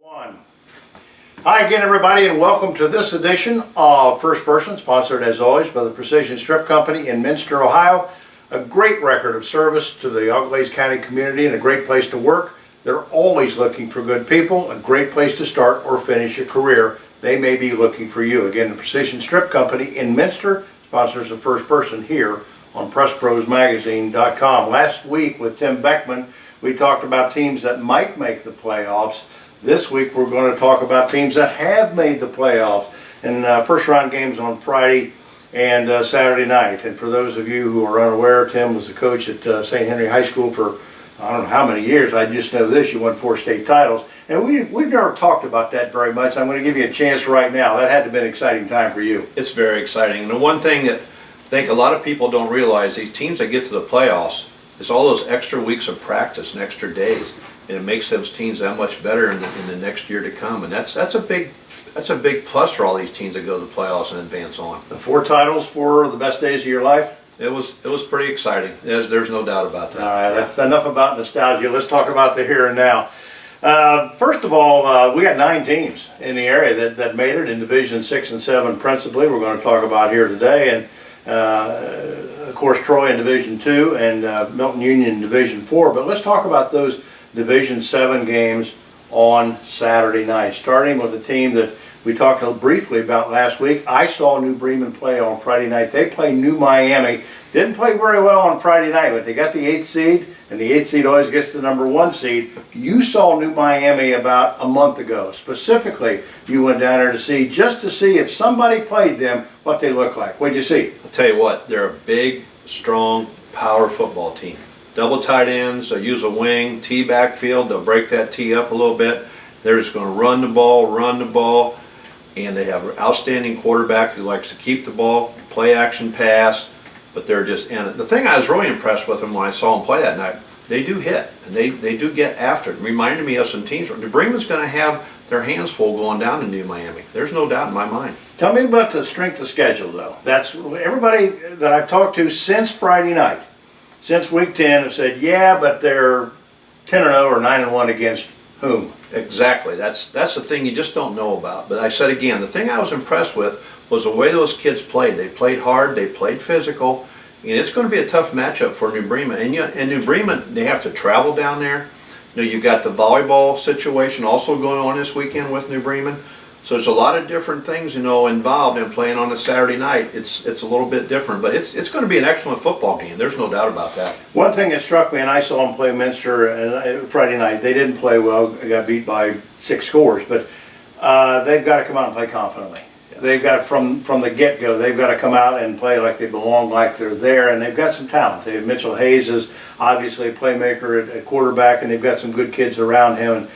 One. Hi again, everybody, and welcome to this edition of First Person, sponsored as always by the Precision Strip Company in Minster, Ohio. A great record of service to the Auglaize County community and a great place to work. They're always looking for good people, a great place to start or finish a career. They may be looking for you. Again, the Precision Strip Company in Minster sponsors the First Person here on PressProsMagazine.com. Last week with Tim Boeckman, we talked about teams that might make the playoffs. This week we're going to talk about teams that have made the playoffs in first round games on Friday and Saturday night. And for those of you who are unaware, Tim was the coach at St. Henry High School for I don't know how many years. I just know this: you won 4 state titles. And we've never talked about that very much. I'm going to give you a chance right now. That had to have been an exciting time for you. It's very exciting. And the one thing that I think a lot of people don't realize, these teams that get to the playoffs, is all those extra weeks of practice and extra days. And it makes those teams that much better in the next year to come. And that's a big plus for all these teams that go to the playoffs and advance on. The 4 titles for the best days of your life? It was pretty exciting. There's no doubt about that. All right, that's enough about nostalgia. Let's talk about the here and now. First of all, we got 9 teams in the area that made it in Division 6 and 7 principally. We're going to talk about here today. And of course, Troy in Division 2 and Milton Union in Division 4. But let's talk about those Division 7 games on Saturday night, starting with a team that we talked briefly about last week. I saw New Bremen play on Friday night. They play New Miami. Didn't play very well on Friday night, but they got the 8th seed, and the 8th seed always gets the number 1 seed. You saw New Miami about a month ago. Specifically, you went down there just to see if somebody played them, what they look like. What'd you see? I'll tell you what, they're a big, strong, power football team. Double tight ends, they'll use a wing, T backfield, they'll break that T up a little bit. They're just going to run the ball, and they have an outstanding quarterback who likes to keep the ball, play action pass, but they're just in it. The thing I was really impressed with them when I saw them play that night, they do hit, and they do get after it. It reminded me of some teams. New Bremen's going to have their hands full going down to New Miami. There's no doubt in my mind. Tell me about the strength of schedule, though. That's everybody that I've talked to since Friday night. Since week 10 have said, yeah, but they're 10-0 or 9-1 against whom? Exactly. That's the thing you just don't know about. But I said again, the thing I was impressed with was the way those kids played. They played hard, they played physical, and it's going to be a tough matchup for New Bremen. And New Bremen, they have to travel down there. You've got the volleyball situation also going on this weekend with New Bremen. So there's a lot of different things, involved in playing on a Saturday night. It's a little bit different, but it's going to be an excellent football game. There's no doubt about that. One thing that struck me, and I saw them play Minster Friday night, they didn't play well. They got beat by 6 scores, but they've got to come out and play confidently. Yes. They've got, from the get-go, they've got to come out and play like they belong, like they're there, and they've got some talent. They have Mitchell Hayes is obviously a playmaker at quarterback, and they've got some good kids around him.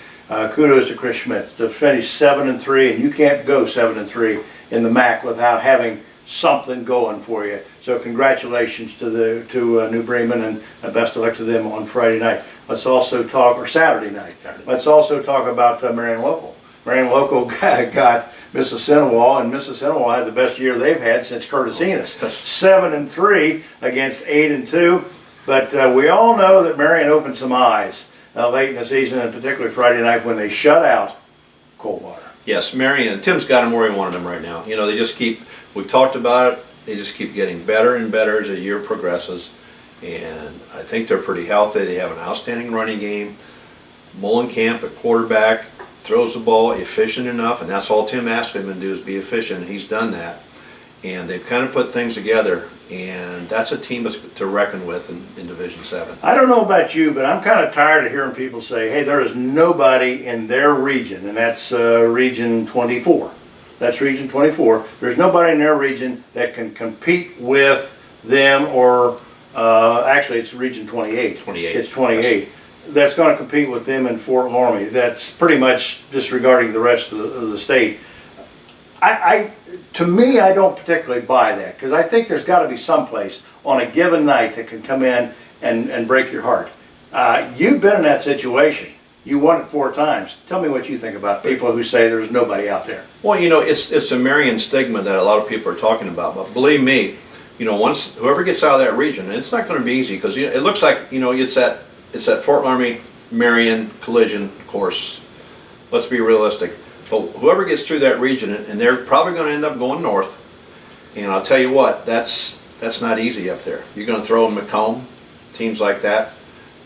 Kudos to Chris Schmidt to finish 7-3, and you can't go 7-3 in the MAC without having something going for you. So congratulations to New Bremen, and best of luck to them on Friday night. Let's also talk, or Saturday night. Let's also talk about Marion Local. Marion Local got Mississinawa, and Mississinawa had the best year they've had since Curtis Enos. 7-3 against 8-2, but we all know that Marion opened some eyes late in the season, and particularly Friday night when they shut out Coldwater. Yes, Marion, Tim's got them where he wanted them right now. They just we've talked about it, they just keep getting better and better as the year progresses, and I think they're pretty healthy. They have an outstanding running game. Mullenkamp at quarterback throws the ball efficient enough, and that's all Tim asked him to do, is be efficient, and he's done that. And they've kind of put things together, and that's a team to reckon with in Division 7. I don't know about you, but I'm kind of tired of hearing people say, hey, there is nobody in their region, and that's Region 24. That's Region 24. There's nobody in their region that can compete with them, or actually it's Region 28. 28. It's 28. Yes. That's going to compete with them in Fort Laramie. That's pretty much disregarding the rest of the state. To me, I don't particularly buy that, because I think there's got to be some place on a given night that can come in and break your heart. You've been in that situation. You won it 4 times. Tell me what you think about people who say there's nobody out there. Well, it's a Marion stigma that a lot of people are talking about, but believe me, once whoever gets out of that region, and it's not going to be easy, because it looks like it's that Fort Laramie Marion collision. Of course, let's be realistic. But whoever gets through that region, and they're probably going to end up going north, and I'll tell you what, that's not easy up there. You're going to throw in Macomb, teams like that,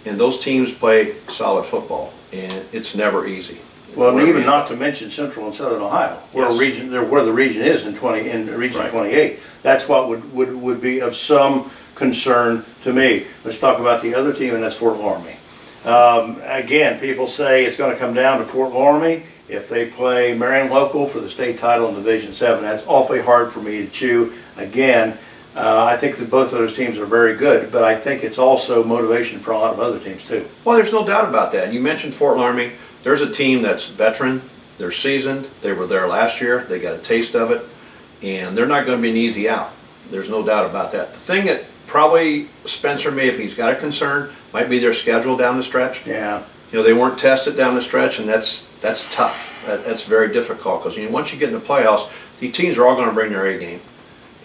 and those teams play solid football, and it's never easy. Well, and even not to mention Central and Southern Ohio, where Yes. where the region is in Region Right. 28. That's what would be of some concern to me. Let's talk about the other team, and that's Fort Laramie. Again, people say it's going to come down to Fort Laramie if they play Marion Local for the state title in Division 7. That's awfully hard for me to chew. Again, I think that both of those teams are very good, but I think it's also motivation for a lot of other teams too. Well, there's no doubt about that. You mentioned Fort Laramie. There's a team that's veteran, they're seasoned, they were there last year, they got a taste of it, and they're not going to be an easy out. There's no doubt about that. The thing that probably Spencer may, if he's got a concern, might be their schedule down the stretch. Yeah. You know, they weren't tested down the stretch, and that's tough. That's very difficult, because once you get in the playoffs, the teams are all going to bring their A game,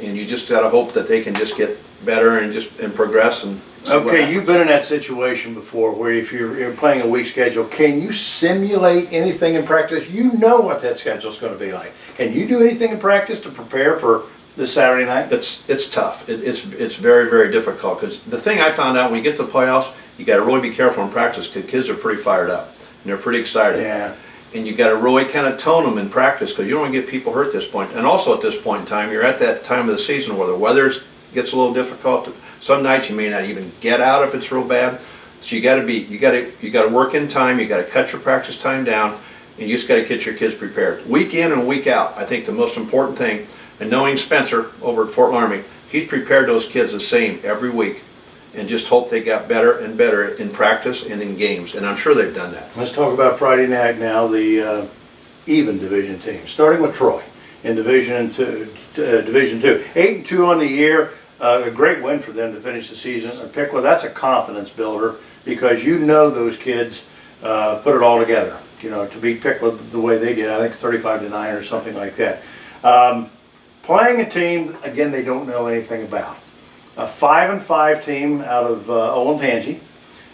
and you just got to hope that they can just get better and progress and see what Okay, happens. you've been in that situation before where if you're playing a weak schedule, can you simulate anything in practice? You know what that schedule's going to be like. Can you do anything in practice to prepare for this Saturday night? It's tough. It's very, very difficult, because the thing I found out when you get to the playoffs, you got to really be careful in practice, because kids are pretty fired up and they're pretty excited. Yeah. And you got to really kind of tone them in practice, because you don't want to get people hurt at this point. And also at this point in time, you're at that time of the season where the weather gets a little difficult. Some nights you may not even get out if it's real bad. So you got to work in time. You got to cut your practice time down, and you just got to get your kids prepared. Week in and week out, I think the most important thing, and knowing Spencer over at Fort Laramie, he's prepared those kids the same every week, and just hope they got better and better in practice and in games, and I'm sure they've done that. Let's talk about Friday night now, the even division team, starting with Troy in Division 2. 8-2 on the year, a great win for them to finish the season. Pickle, that's a confidence builder, because you know those kids put it all together. You know, to beat Pickle the way they did, I think 35-9 or something like that. Playing a team, again, they don't know anything about. A 5-5 team out of Olentangy.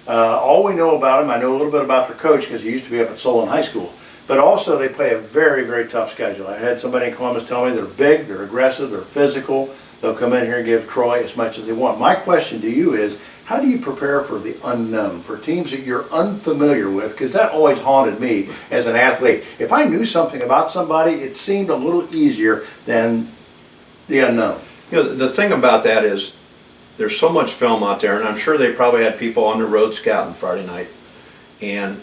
All we know about them, I know a little bit about their coach, because he used to be up at Solon High School. But also they play a very, very tough schedule. I had somebody in Columbus tell me they're big, they're aggressive, they're physical. They'll come in here and give Troy as much as they want. My question to you is, how do you prepare for the unknown, for teams that you're unfamiliar with? Because that always haunted me as an athlete. If I knew something about somebody, it seemed a little easier than the unknown. You know, the thing about that is there's so much film out there, and I'm sure they probably had people on the road scouting Friday night. And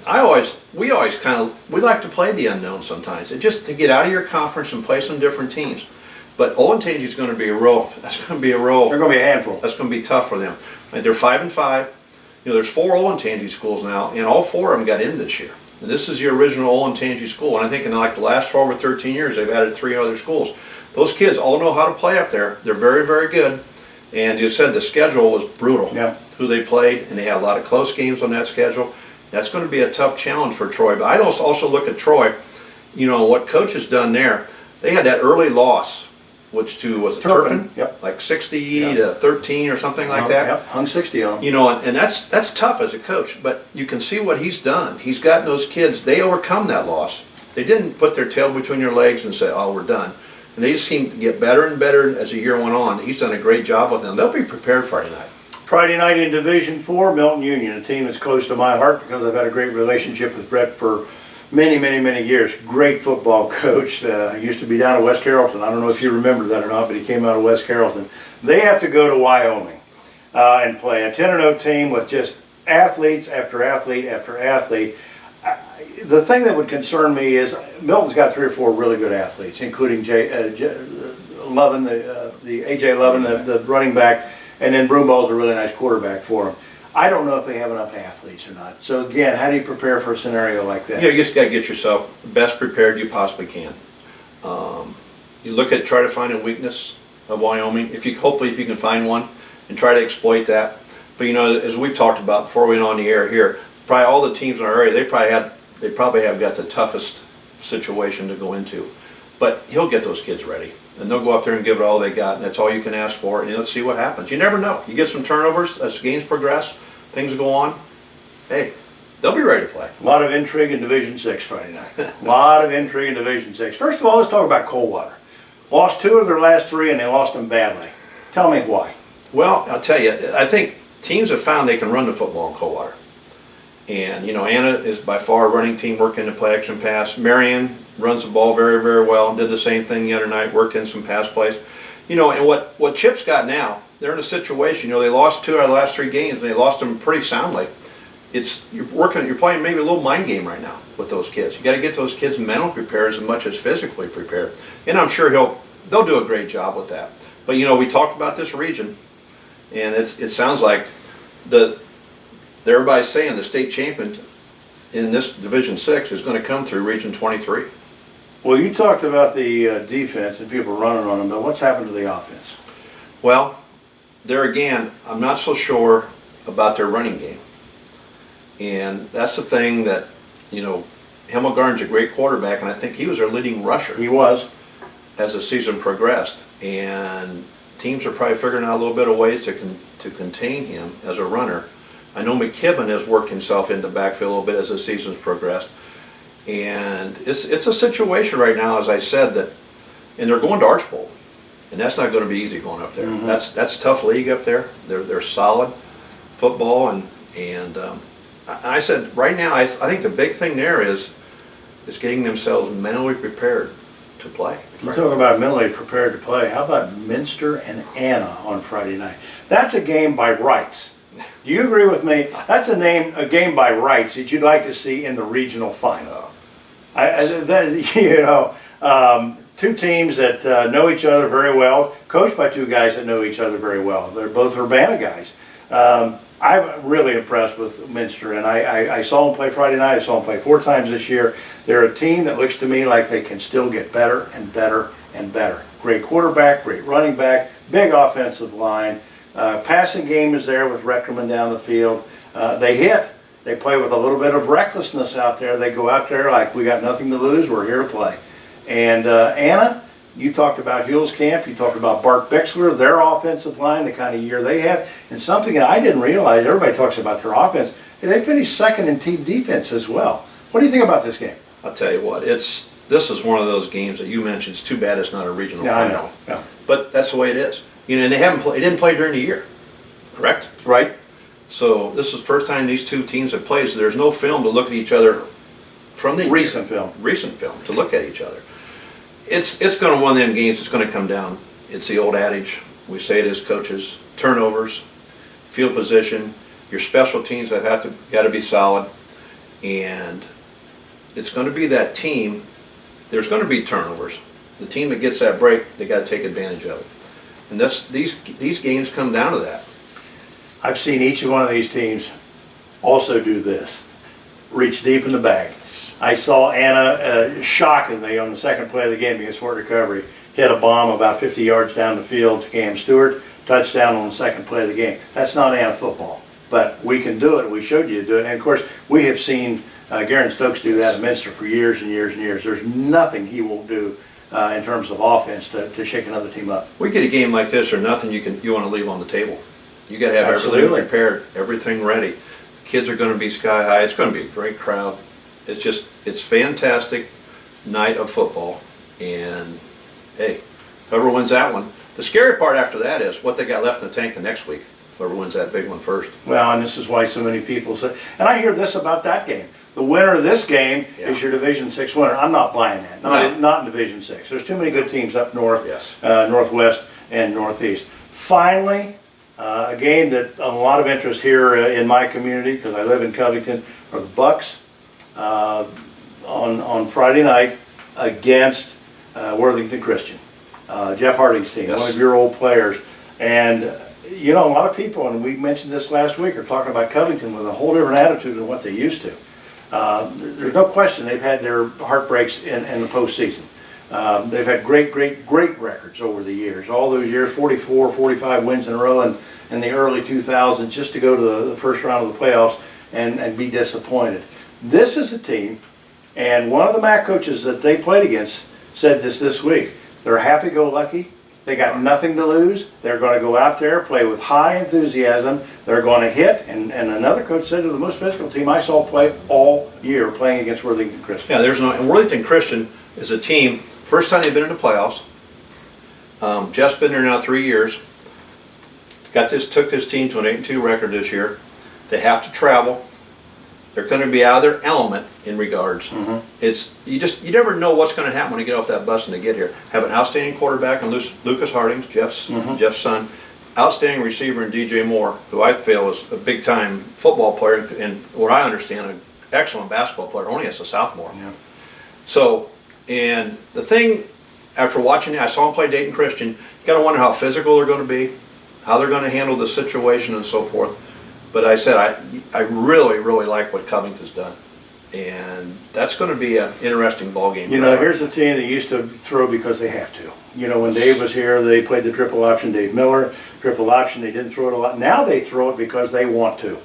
we like to play the unknown sometimes, just to get out of your conference and play some different teams. But Olentangy is going to be a roll. That's going to be a roll. They're going to be a handful. That's going to be tough for them. Like, they're 5-5. You know, there's 4 Olentangy schools now, and all 4 of them got in this year. And this is the original Olentangy school, and I think in like the last 12 or 13 years they've added 3 other schools. Those kids all know how to play up there. They're very, very good. And you said the schedule was brutal. Yeah. Who they played, and they had a lot of close games on that schedule. That's going to be a tough challenge for Troy. But I'd also look at Troy. You know what Coach has done there. They had that early loss, which was Turpin, Yep. like 60-13 or something like that. Yep, hung 60 on them. You know, and that's tough as a coach. But you can see what he's done. He's gotten those kids. They overcome that loss. They didn't put their tail between their legs and say, "Oh, we're done." And they just seem to get better and better as the year went on. He's done a great job with them. They'll be prepared Friday night. Friday night in Division 4, Milton Union, a team that's close to my heart because I've had a great relationship with Brett for many, many, many years. Great football coach. He used to be down at West Carrollton. I don't know if you remember that or not, but he came out of West Carrollton. They have to go to Wyoming and play a 10-0 team with just athletes after athlete after athlete. The thing that would concern me is Milton's got 3 or 4 really good athletes, including Lovin, the A.J. Lovin, the running back, and then Broomball's a really nice quarterback for them. I don't know if they have enough athletes or not. So again, how do you prepare for a scenario like that? You know, you just got to get yourself the best prepared you possibly can. You try to find a weakness of Wyoming. Hopefully if you can find one, and try to exploit that. But you know, as we've talked about before we went on the air here, probably all the teams in our area, they probably have got the toughest situation to go into. But he'll get those kids ready, and they'll go up there and give it all they got, and that's all you can ask for, and let's see what happens. You never know. You get some turnovers as games progress, things go on. Hey, they'll be ready to play. A lot of intrigue in Division 6 Friday night. A lot of intrigue in Division 6. First of all, let's talk about Coldwater. Lost 2 of their last 3, and they lost them badly. Tell me why. Well, I'll tell you, I think teams have found they can run the football in Coldwater. And, you know, Anna is by far a running team, working the play action pass. Marion runs the ball very, very well, did the same thing the other night, worked in some pass plays. You know, and what Chip's got now, they're in a situation, you know, they lost 2 out of the last 3 games, and they lost them pretty soundly. You're playing maybe a little mind game right now with those kids. You got to get those kids mentally prepared as much as physically prepared. And I'm sure they'll do a great job with that. But, you know, we talked about this region, and it sounds like everybody's saying the state champion in this Division 6 is going to come through Region 23. Well, you talked about the defense and people running on them, but what's happened to the offense? Well, there again, I'm not so sure about their running game. And that's the thing that, you know, Himmelgarn's a great quarterback, and I think he was their leading rusher. He was. As the season progressed. And teams are probably figuring out a little bit of ways to contain him as a runner. I know McKibben has worked himself into backfield a little bit as the season's progressed. And it's a situation right now, as I said, and they're going to Archbold. And that's not going to be easy going up there. Mm-hmm. That's a tough league up there. They're solid football, and I said right now I think the big thing there is getting themselves mentally prepared to play. You talk about mentally prepared to play. How about Minster and Anna on Friday night? That's a game by rights. Do you agree with me? That's a game by rights that you'd like to see in the regional final. You know, 2 teams that know each other very well, coached by 2 guys that know each other very well. They're both Urbana guys. I'm really impressed with Minster, and I saw them play Friday night. I saw them play 4 times this year. They're a team that looks to me like they can still get better and better and better. Great quarterback, great running back, big offensive line. Passing game is there with Reckerman down the field. They hit. They play with a little bit of recklessness out there. They go out there like, we got nothing to lose, we're here to play. And Anna, you talked about Hewell's Camp, you talked about Bart Bixler, their offensive line, the kind of year they have. And something that I didn't realize, everybody talks about their offense, they finished 2nd in team defense as well. What do you think about this game? I'll tell you what, this is one of those games that you mentioned. It's too bad it's not a regional Yeah, final. I know. Yeah. But that's the way it is. You know, and they didn't play during the year, correct? Right. So this is the first time these 2 teams have played, so there's no film to look at each other from the Recent film to look at each other. It's going to one of them games. It's going to come down. It's the old adage. We say it as coaches: turnovers, field position, your special teams that got to be solid, and it's going to be that team. There's going to be turnovers. The team that gets that break, they got to take advantage of it. And these games come down to that. I've seen each one of these teams also do this, reach deep in the bag. I saw Anna shockingly on the 2nd play of the game against Fort Recovery hit a bomb about 50 yards down the field to Cam Stewart, touchdown on the 2nd play of the game. That's not Anna football, but we can do it, and we showed you to do it. And of course, we have seen Garen Stokes do that at Minster for years and years and years. There's nothing he won't do in terms of offense to shake another team up. We get a game like this, or nothing you want to leave on the table. You got to have everything prepared, everything ready. Kids are going to be sky high. It's going to be a great crowd. It's fantastic night of football. And hey, whoever wins that one. The scary part after that is what they got left in the tank the next week. Whoever wins that big one first. Well, and this is why so many people say, and I hear this about that game. The winner of this game is your Division 6 winner. I'm not buying that. Not in Division 6. There's too many good teams up north, northwest, and northeast. Finally, a game that a lot of interest here in my community, because I live in Covington, are the Bucks on Friday night against Worthington Christian. Jeff Harding's team, one of your old players. And you know, a lot of people, and we mentioned this last week, are talking about Covington with a whole different attitude than what they used to. There's no question they've had their heartbreaks in the postseason. They've had great records over the years. All those years, 44, 45 wins in a row in the early 2000s, just to go to the first round of the playoffs and be disappointed. This is a team, and one of the MAC coaches that they played against said this week. They're happy-go-lucky. They got nothing to lose. They're going to go out there, play with high enthusiasm. They're going to hit. And another coach said they're the most physical team I saw play all year playing against Worthington Christian. Yeah, and Worthington Christian is a team, first time they've been in the playoffs. Jeff's been there now 3 years. Took this team to an 8-2 record this year. They have to travel. They're going to be out of their element in regards. It's you never know what's going to happen when you get off that bus and they get here. Have an outstanding quarterback in Lucas Harding, Jeff's son. Outstanding receiver in DJ Moore, who I feel is a big time football player and what I understand an excellent basketball player, only as a sophomore. Yeah. So, and the thing after watching it, I saw him play Dayton Christian. You got to wonder how physical they're going to be, how they're going to handle the situation and so forth. But I said, I really, really like what Covington's done. And that's going to be an interesting ball game. You know, here's a team that used to throw because they have to. You know, when Dave was here, they played the triple option. Dave Miller, triple option, they didn't throw it a lot. Now they throw it because they want to.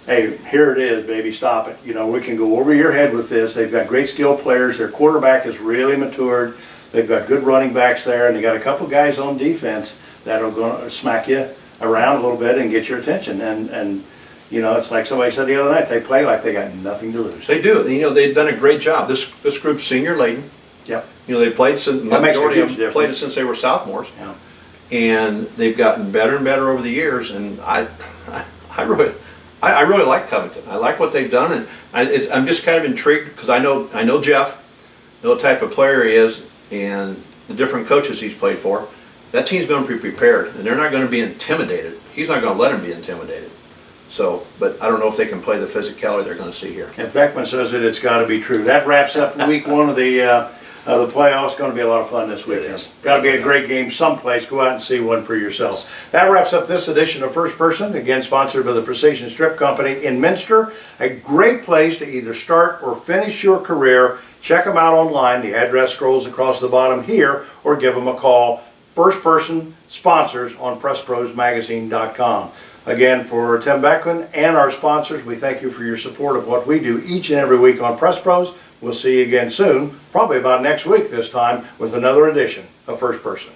Hey, here it is, baby, stop it. You know, we can go over your head with this. They've got great skill players. Their quarterback is really matured. They've got good running backs there, and they got a couple guys on defense that are going to smack you around a little bit and get your attention. And you know, it's like somebody said the other night, they play like they got nothing to lose. They do. You know, they've done a great job. This group's senior laden. Yep. You know, they played since That makes a majority huge of them difference. played it since they were sophomores. Yeah. And they've gotten better and better over the years. And I really like Covington. I like what they've done, and I'm just kind of intrigued because I know Jeff, know the type of player he is, and the different coaches he's played for. That team's going to be prepared, and they're not going to be intimidated. He's not going to let them be intimidated. So, but I don't know if they can play the physicality they're going to see here. If Boeckman says it, it's got to be true. That wraps up week one of the playoffs. Going to be a lot of fun this weekend. Got to be a great game someplace. Go out and see one for yourself. That wraps up this edition of First Person, again sponsored by the Precision Strip Company in Minster. A great place to either start or finish your career. Check them out online. The address scrolls across the bottom here, or give them a call. First Person sponsors on PressProsMagazine.com. Again, for Tim Boeckman and our sponsors, we thank you for your support of what we do each and every week on Press Pros. We'll see you again soon, probably about next week this time, with another edition of First Person.